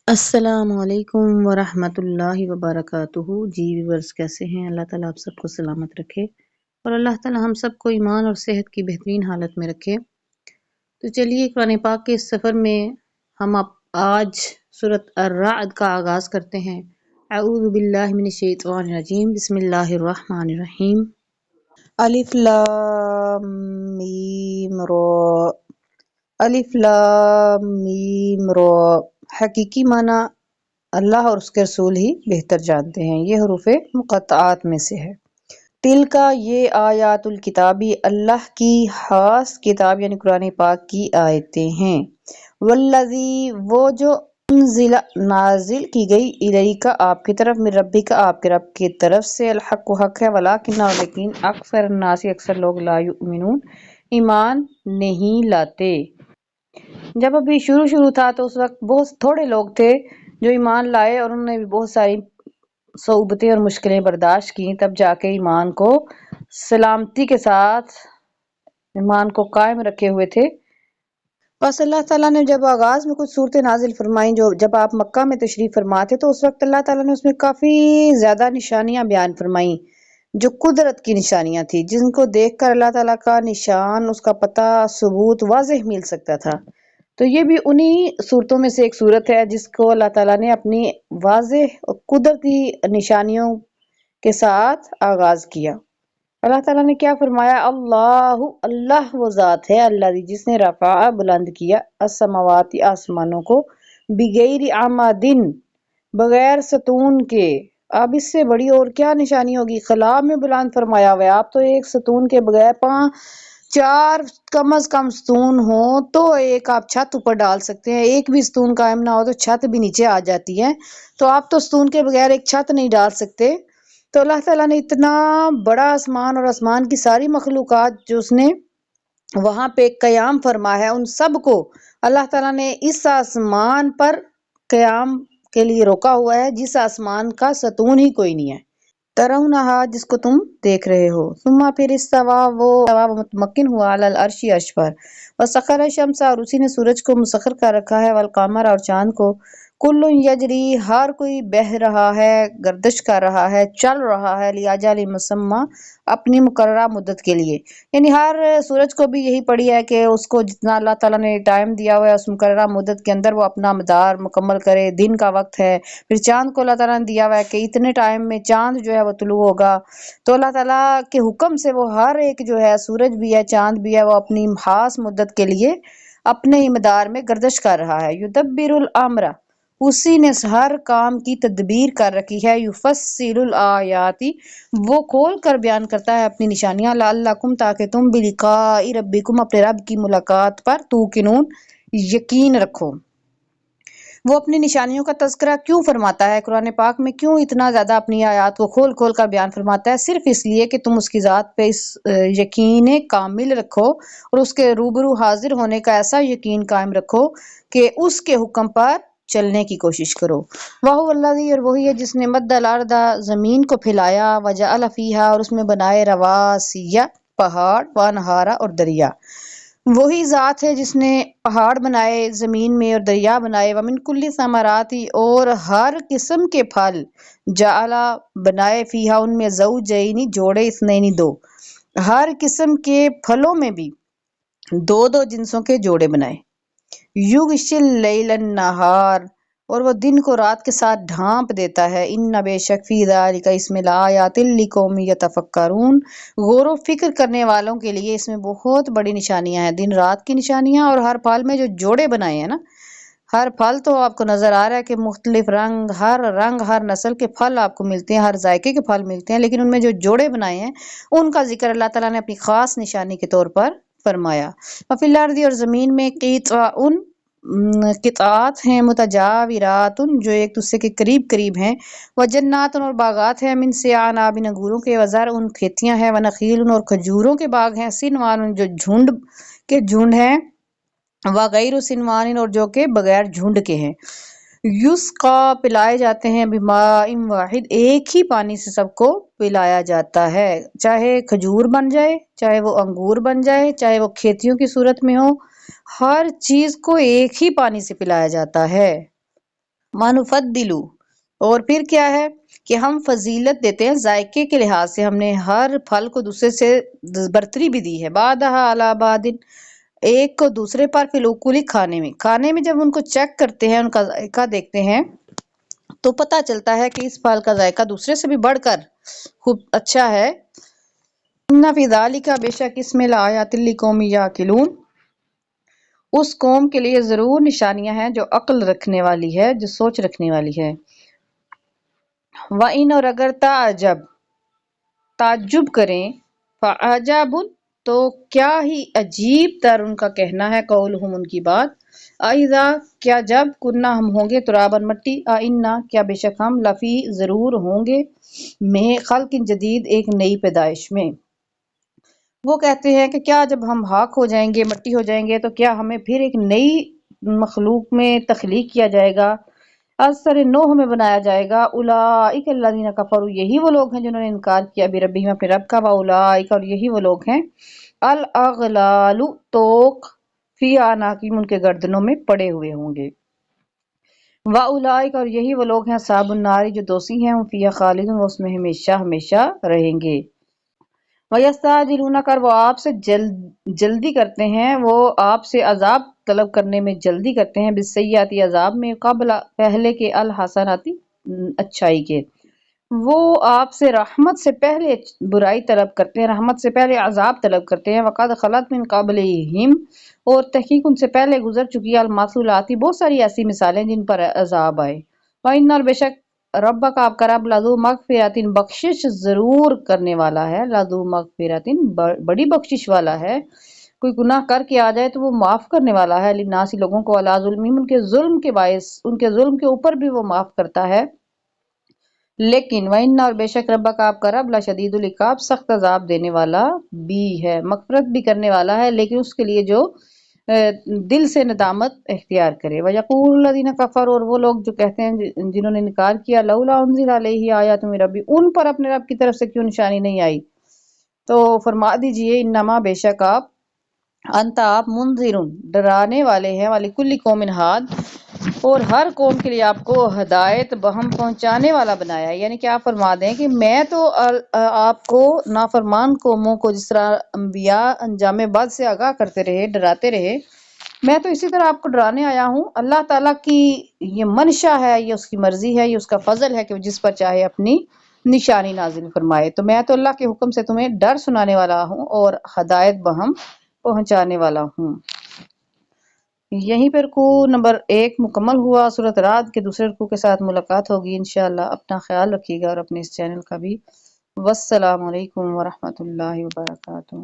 السلام علیکم ورحمۃ اللہ وبرکاتہ۔ جی ویورز، کیسے ہیں؟ اللہ تعالیٰ آپ سب کو سلامت رکھے اور اللہ تعالیٰ ہم سب کو ایمان اور صحت کی بہترین حالت میں رکھے۔ تو چلیے قرآن پاک کے اس سفر میں ہم آج سورۃ الرعد کا آغاز کرتے ہیں۔ اعوذ باللہ من الشیطان الرجیم، بسم اللہ الرحمن الرحیم۔ الف لام میم را، الف لام میم را۔ حقیقی معنی اللہ اور اس کے رسول ہی بہتر جانتے ہیں، یہ حروف مقطعات میں سے ہے۔ تل کا یہ آیات الکتابی اللہ کی خاص کتاب یعنی قرآن پاک کی آیتیں ہیں۔ والذی وہ جو انزل نازل کی گئی الیک آپ کی طرف، من ربک آپ کے رب کی طرف سے، الحق و حق ہے، ولکن اور لیکن اکثر الناس اکثر لوگ لا یؤمنون ایمان نہیں لاتے۔ جب ابھی شروع تھا تو اس وقت بہت تھوڑے لوگ تھے جو ایمان لائے اور انہوں نے بھی بہت ساری صعوبتیں اور مشکلیں برداشت کی، تب جا کے ایمان کو سلامتی کے ساتھ ایمان کو قائم رکھے ہوئے تھے۔ بس اللہ تعالیٰ نے جب آغاز میں کچھ صورتیں نازل فرمائیں، جب آپ مکہ میں تشریف فرما تھے، تو اس وقت اللہ تعالیٰ نے اس میں کافی زیادہ نشانیاں بیان فرمائیں جو قدرت کی نشانیاں تھیں، جن کو دیکھ کر اللہ تعالیٰ کا نشان، اس کا پتہ، ثبوت واضح مل سکتا تھا۔ تو یہ بھی انہی صورتوں میں سے ایک صورت ہے جس کو اللہ تعالیٰ نے اپنی واضح اور قدرتی نشانیوں کے ساتھ آغاز کیا۔ اللہ تعالیٰ نے کیا فرمایا؟ اللہ وہ ذات ہے، اللہ جس نے رفع بلند کیا، السماوات آسمانوں کو، بغیر عمدن بغیر ستون کے۔ اب اس سے بڑی اور کیا نشانی ہوگی؟ خلا میں بلند فرمایا ہوا ہے۔ آپ تو ایک ستون کے بغیر چار کم از کم ستون ہو تو ایک آپ چھت اوپر ڈال سکتے ہیں، ایک بھی ستون قائم نہ ہو تو چھت بھی نیچے آ جاتی ہے، تو آپ تو ستون کے بغیر ایک چھت نہیں ڈال سکتے۔ تو اللہ تعالیٰ نے اتنا بڑا آسمان اور آسمان کی ساری مخلوقات جو اس نے وہاں پہ قیام فرما ہے، ان سب کو اللہ تعالیٰ نے اس آسمان پر قیام کے لیے روکا ہوا ہے جس آسمان کا ستون ہی کوئی نہیں ہے۔ ترونہا جس کو تم دیکھ رہے ہو، ثم پھر استوا وہ متمکن ہوا علی العرش عرش پر، وسخر الشمس اور اسی نے سورج کو مسخر کر رکھا ہے، والقمر اور چاند کو، کل یجری ہر کوئی بہہ رہا ہے، گردش کر رہا ہے، چل رہا ہے، لیاجل مسمى اپنی مقررہ مدت کے لیے۔ یعنی ہر سورج کو بھی یہی پڑی ہے کہ اس کو جتنا اللہ تعالیٰ نے ٹائم دیا ہوا ہے اس مقررہ مدت کے اندر وہ اپنا مدار مکمل کرے، دن کا وقت ہے۔ پھر چاند کو اللہ تعالیٰ نے دیا ہوا ہے کہ اتنے ٹائم میں چاند جو ہے وہ طلوع ہوگا، تو اللہ تعالیٰ کے حکم سے وہ ہر ایک جو ہے سورج بھی ہے، چاند بھی ہے، وہ اپنی خاص مدت کے لیے اپنے ہی مدار میں گردش کر رہا ہے۔ یدبر الامر اسی نے ہر کام کی تدبیر کر رکھی ہے، یفصل الآیات وہ کھول کر بیان کرتا ہے اپنی نشانیاں، لعلکم تاکہ تم بلقاء ربکم اپنے رب کی ملاقات پر توقنون یقین رکھو۔ وہ اپنی نشانیوں کا تذکرہ کیوں فرماتا ہے قرآن پاک میں؟ کیوں اتنا زیادہ اپنی آیات کو کھول کھول کر بیان فرماتا ہے؟ صرف اس لیے کہ تم اس کی ذات پہ اس یقین کامل رکھو اور اس کے روبرو حاضر ہونے کا ایسا یقین قائم رکھو کہ اس کے حکم پر چلنے کی کوشش کرو۔ وَهُوَ الَّذِي اور وہی ہے جس نے مد الارض زمین کو پھیلایا، وجعل فیہا اور اس میں بنائے رواسی پہاڑ، وانہارا اور دریا۔ وہی ذات ہے جس نے پہاڑ بنائے زمین میں اور دریا بنائے، ومن کل ثمرات اور ہر قسم کے پھل، جعل بنائے فیہا ان میں زوجین جوڑے، اثنین دو، ہر قسم کے پھلوں میں بھی دو دو جنسوں کے جوڑے بنائے۔ یغشی اللیل النہار اور وہ دن کو رات کے ساتھ ڈھانپ دیتا ہے، ان بے شک فی ذالک اس میں لآیات لقوم یتفکرون غور و فکر کرنے والوں کے لیے اس میں بہت بڑی نشانیاں ہیں، دن رات کی نشانیاں۔ اور ہر پھل میں جو جوڑے بنائے ہیں نا، ہر پھل تو آپ کو نظر آ رہا ہے کہ مختلف رنگ، ہر نسل کے پھل آپ کو ملتے ہیں، ہر ذائقے کے پھل ملتے ہیں، لیکن ان میں جو جوڑے بنائے ہیں ان کا ذکر اللہ تعالیٰ نے اپنی خاص نشانی کے طور پر فرمایا۔ وفی الارض اور زمین میں قطعات ہیں، متجاورات جو ایک دوسرے کے قریب قریب ہیں، وجنات اور باغات ہیں، من سے عناب انگوروں کے، وزرع کھیتیاں ہیں، ونخیل اور کھجوروں کے باغ ہیں، سنوان جو جھنڈ کے جھنڈ ہیں، وغیر سنوان اور جو کہ بغیر جھنڈ کے ہیں، یسقا پلائے جاتے ہیں، بماء واحد ایک ہی پانی سے سب کو پلایا جاتا ہے، چاہے کھجور بن جائے، چاہے وہ انگور بن جائے، چاہے وہ کھیتیوں کی صورت میں ہو، ہر چیز کو ایک ہی پانی سے پلایا جاتا ہے۔ مانفدلو، اور پھر کیا ہے کہ ہم فضیلت دیتے ہیں ذائقے کے لحاظ سے، ہم نے ہر پھل کو دوسرے سے برتری بھی دی ہے، بعدہا علی بعد، ایک کو دوسرے پر فی الاکلی، کھانے میں جب ان کو چیک کرتے ہیں، ان کا ذائقہ دیکھتے ہیں تو پتہ چلتا ہے کہ اس پھل کا ذائقہ دوسرے سے بھی بڑھ کر خوب اچھا ہے۔ ان فی ذالک، بے شک اس میں لآیات لقوم یعقلون، اس قوم کے لیے ضرور نشانیاں ہیں جو عقل رکھنے والی ہے، جو سوچ رکھنے والی ہے۔ وَإِنْ، اور اگر تعجب کریں، فعجب، تو کیا ہی عجیب تر ان کا کہنا ہے، قولہم، ان کی بات، اذا، کیا جب، کننا، ہم ہوں گے، ترابن، مٹی، انا، کیا بے شک ہم، لفی، ضرور ہوں گے، میں خلق جدید، ایک نئی پیدائش میں۔ وہ کہتے ہیں کہ کیا جب ہم خاک ہو جائیں گے، مٹی ہو جائیں گے، تو کیا ہمیں پھر ایک نئی مخلوق میں تخلیق کیا جائے گا، از سر نو ہمیں بنایا جائے گا۔ اولئک الذین کفروا، یہی وہ لوگ ہیں جنہوں نے انکار کیا بربہم، اپنے رب کا، واولئک، اور یہی وہ لوگ ہیں، الاغلال، توق، فی اعناقہم، ان کے گردنوں میں پڑے ہوئے ہوں گے، واولئک، اور یہی وہ لوگ ہیں، اصحاب النار، جو دوزخی ہیں، ہم فیہا خالدون، وہ اس میں ہمیشہ ہمیشہ رہیں گے۔ وَيَسْتَعْجِلُونَكَ، وہ آپ سے جلدی کرتے ہیں، وہ آپ سے عذاب طلب کرنے میں جلدی کرتے ہیں، بالسیئات، عذاب میں، قبل، پہلے کے، الحسنات، اچھائی کے، وہ آپ سے رحمت سے پہلے برائی طلب کرتے ہیں، رحمت سے پہلے عذاب طلب کرتے ہیں۔ وَقَدْ خَلَتْ مِن قَبْلِهِمْ، اور تحقیق ان سے پہلے گزر چکی، المثلات، بہت ساری ایسی مثالیں جن پر عذاب آئے۔ وَإِنَّ، اور بے شک ربک، آپ کا رب، لذو مغفرۃ، بخشش ضرور کرنے والا ہے، لذو مغفرۃ، بڑی بخشش والا ہے، کوئی گناہ کر کے آ جائے تو وہ معاف کرنے والا ہے، للناس، لوگوں کو، علی ظلمہم، ان کے ظلم کے باعث، ان کے ظلم کے اوپر بھی وہ معاف کرتا ہے، لیکن وَإِنَّ، اور بے شک ربک، آپ کا رب، لشدید العقاب، سخت عذاب دینے والا بھی ہے، مغفرت بھی کرنے والا ہے، لیکن اس کے لیے جو دل سے ندامت اختیار کرے۔ وَيَقُولُ الَّذِينَ كَفَرُوا، اور وہ لوگ جو کہتے ہیں جنہوں نے انکار کیا، لولا انزل علیہ آیات من ربی، ان پر اپنے رب کی طرف سے کیوں نشانی نہیں آئی، تو فرما دیجئے، انما، بے شک آپ، انت، آپ، منذر، ڈرانے والے ہیں، وَلِكُلِّ قَوْمٍ ہاد، اور ہر قوم کے لیے آپ کو ہدایت بہم پہنچانے والا بنایا ہے، یعنی کہ آپ فرما دیں کہ میں تو آپ کو، نافرمان قوموں کو، جس طرح انبیاء انجام بد سے آگاہ کرتے رہے، ڈراتے رہے، میں تو اسی طرح آپ کو ڈرانے آیا ہوں۔ اللہ تعالیٰ کی یہ منشا ہے، یہ اس کی مرضی ہے، یہ اس کا فضل ہے کہ وہ جس پر چاہے اپنی نشانی نازل فرمائے، تو میں تو اللہ کے حکم سے تمہیں ڈر سنانے والا ہوں اور ہدایت بہم پہنچانے والا ہوں۔ یہیں پر رکوع نمبر 1 مکمل ہوا۔ سورۃ رعد کے دوسرے رکوع کے ساتھ ملاقات ہوگی انشاءاللہ۔ اپنا خیال رکھیے گا اور اپنے اس چینل کا بھی۔ والسلام علیکم ورحمۃ اللہ وبرکاتہ۔